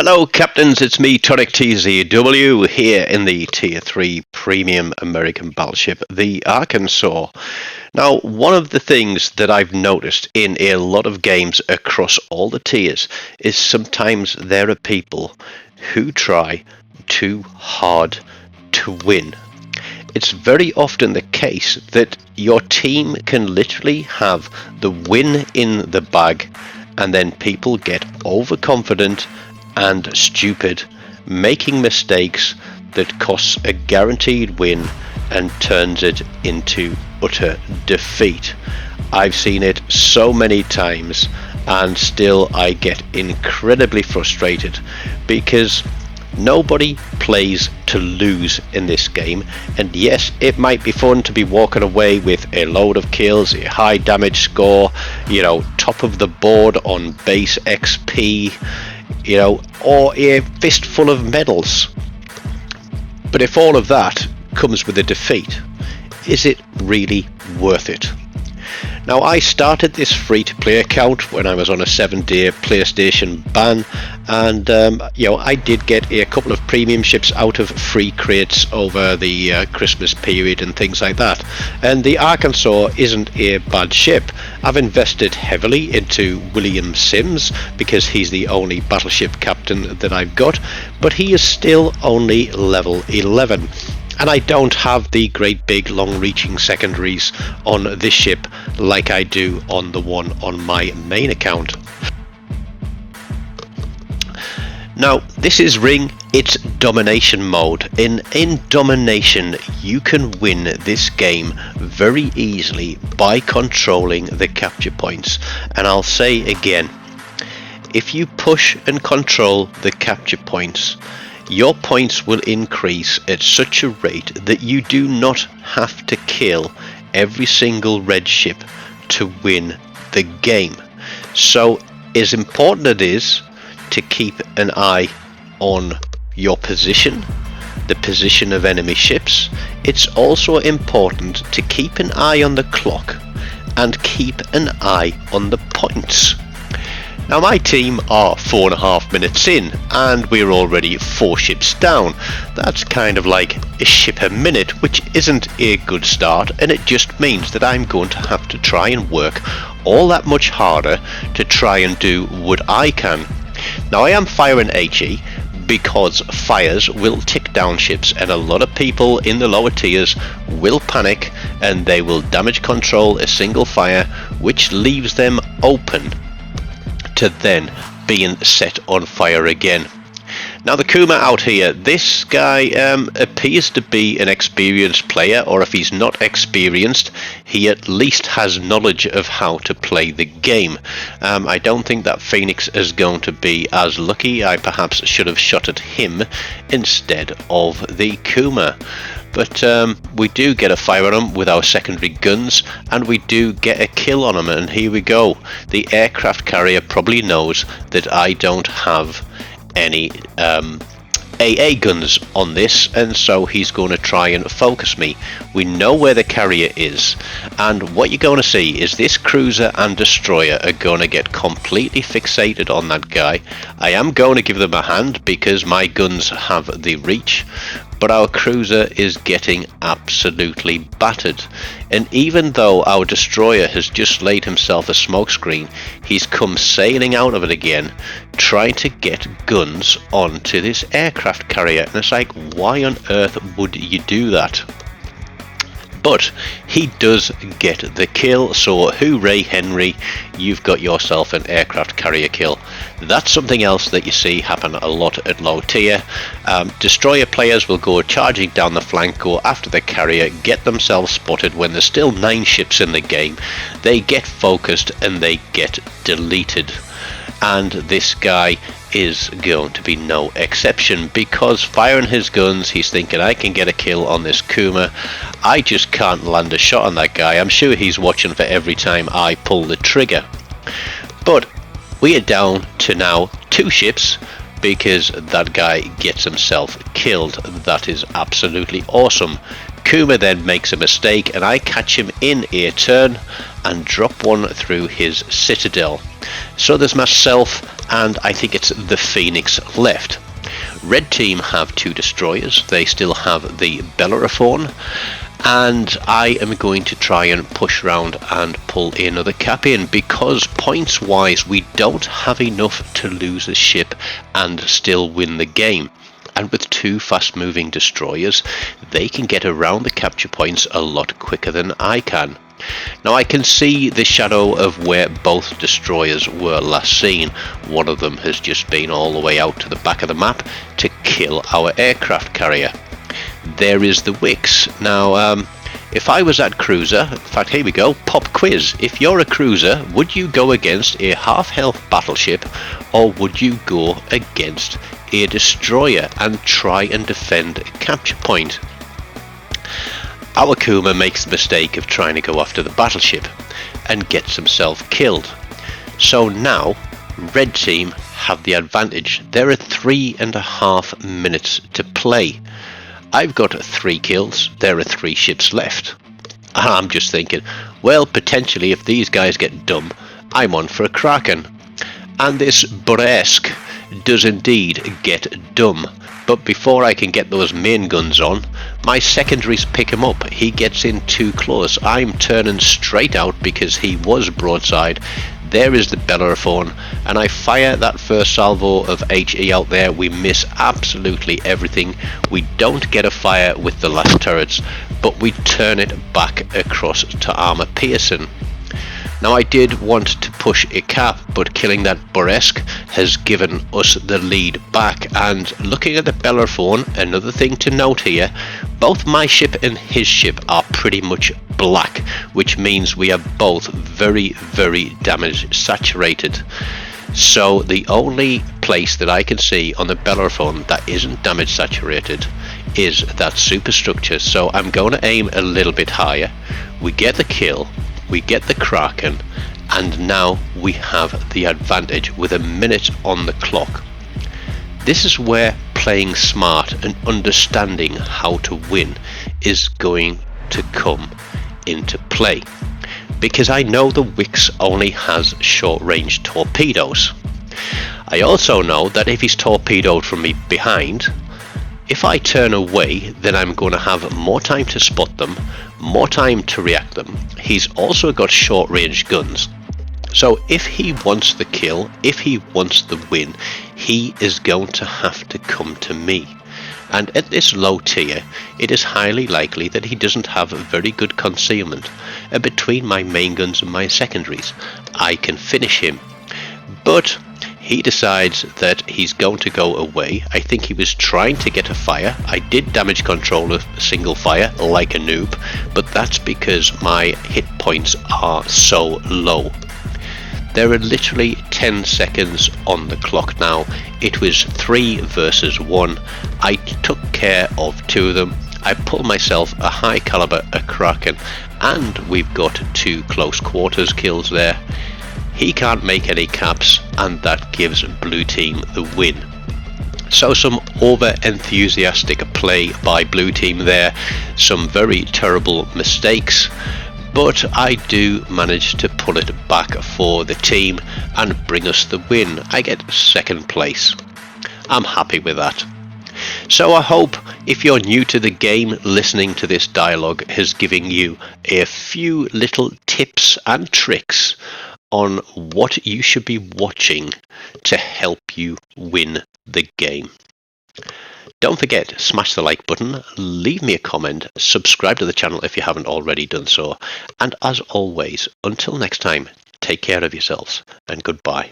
Hello Captains, it's me Tonic TZW here in the Tier 3 Premium American battleship, the Arkansas. Now, one of the things that I've noticed in a lot of games across all the tiers is sometimes there are people who try too hard to win. It's very often the case that your team can literally have the win in the bag and then people get overconfident and stupid, making mistakes that costs a guaranteed win and turns it into utter defeat. I've seen it so many times and still I get incredibly frustrated because nobody plays to lose in this game, and yes, it might be fun to be walking away with a load of kills, a high damage score, top of the board on base XP, or a fistful of medals. But if all of that comes with a defeat, is it really worth it? Now, I started this free-to-play account when I was on a 7-day PlayStation ban, and I did get a couple of premium ships out of free crates over the Christmas period and things like that. And the Arkansas isn't a bad ship. I've invested heavily into William Sims because he's the only battleship captain that I've got, but he is still only level 11. And I don't have the great big long-reaching secondaries on this ship like I do on the one on my main account. Now, this is Ring, it's domination mode. In domination, you can win this game very easily by controlling the capture points. And I'll say again, if you push and control the capture points, your points will increase at such a rate that you do not have to kill every single red ship to win the game. So, as important it is to keep an eye on your position, the position of enemy ships, it's also important to keep an eye on the clock and keep an eye on the points. Now, my team are 4.5 minutes in and we're already 4 ships down. That's kind of like a ship a minute, which isn't a good start, and it just means that I'm going to have to try and work all that much harder to try and do what I can. Now, I am firing HE because fires will tick down ships, and a lot of people in the lower tiers will panic and they will damage control a single fire, which leaves them open to then being set on fire again. Now, the Kuma out here, this guy appears to be an experienced player, or if he's not experienced, he at least has knowledge of how to play the game. I don't think that Phoenix is going to be as lucky. I perhaps should have shot at him instead of the Kuma. But we do get a fire on him with our secondary guns, and we do get a kill on him, and here we go. The aircraft carrier probably knows that I don't have any AA guns on this, and so he's going to try and focus me. We know where the carrier is, and what you're going to see is this cruiser and destroyer are going to get completely fixated on that guy. I am going to give them a hand because my guns have the reach, but our cruiser is getting absolutely battered. And even though our destroyer has just laid himself a smokescreen, he's come sailing out of it again, trying to get guns onto this aircraft carrier. And it's like, why on earth would you do that? But he does get the kill, so hooray Henry, you've got yourself an aircraft carrier kill. That's something else that you see happen a lot at low tier. Destroyer players will go charging down the flank, go after the carrier, get themselves spotted when there's still 9 ships in the game. They get focused and they get deleted. And this guy is going to be no exception, because firing his guns, he's thinking, I can get a kill on this Kuma. I just can't land a shot on that guy. I'm sure he's watching for every time I pull the trigger. But we are down to now 2 ships because that guy gets himself killed. That is absolutely awesome. Kuma then makes a mistake and I catch him in a turn and drop one through his citadel. So there's myself and I think it's the Phoenix left. Red team have 2 destroyers, they still have the Bellerophon, and I am going to try and push around and pull another cap in, because points wise we don't have enough to lose a ship and still win the game. And with 2 fast moving destroyers, they can get around the capture points a lot quicker than I can. Now I can see the shadow of where both destroyers were last seen. One of them has just been all the way out to the back of the map to kill our aircraft carrier. There is the Wicks. Now if I was at cruiser, in fact here we go, pop quiz. If you're a cruiser, would you go against a half health battleship, or would you go against a destroyer and try and defend a capture point? Our Kuma makes the mistake of trying to go after the battleship and gets himself killed. So now red team have the advantage. There are 3.5 minutes to play. I've got 3 kills, there are 3 ships left. And I'm just thinking, well, potentially if these guys get dumb, I'm on for a Kraken. And this Burlesque does indeed get dumb. But before I can get those main guns on, my secondaries pick him up. He gets in too close. I'm turning straight out because he was broadside. There is the Bellerophon, and I fire that first salvo of HE out there. We miss absolutely everything. We don't get a fire with the last turrets, but we turn it back across to armor piercing. Now I did want to push a cap, but killing that Burlesque has given us the lead back. And looking at the Bellerophon, another thing to note here, both my ship and his ship are pretty much black, which means we are both very, very damage saturated. So the only place that I can see on the Bellerophon that isn't damage saturated is that superstructure. So I'm going to aim a little bit higher. We get the kill, we get the Kraken, and now we have the advantage with a minute on the clock. This is where playing smart and understanding how to win is going to come into play, because I know the Wicks only has short range torpedoes. I also know that if he's torpedoed from me behind, if I turn away, then I'm going to have more time to spot them, more time to react them. He's also got short range guns. So if he wants the kill, if he wants the win, he is going to have to come to me. And at this low tier, it is highly likely that he doesn't have a very good concealment. And between my main guns and my secondaries, I can finish him. But he decides that he's going to go away. I think he was trying to get a fire. I did damage control a single fire like a noob, but that's because my hit points are so low. There are literally 10 seconds on the clock now. It was 3 versus 1. I took care of 2 of them. I pulled myself a high caliber, a Kraken, and we've got 2 close quarters kills there. He can't make any caps, and that gives blue team the win. So some over enthusiastic play by blue team there, some very terrible mistakes, but I do manage to pull it back for the team and bring us the win. I get 2nd place. I'm happy with that. So I hope if you're new to the game, listening to this dialogue has given you a few little tips and tricks on what you should be watching to help you win the game. Don't forget, smash the like button, leave me a comment, subscribe to the channel if you haven't already done so, and as always, until next time, take care of yourselves and goodbye.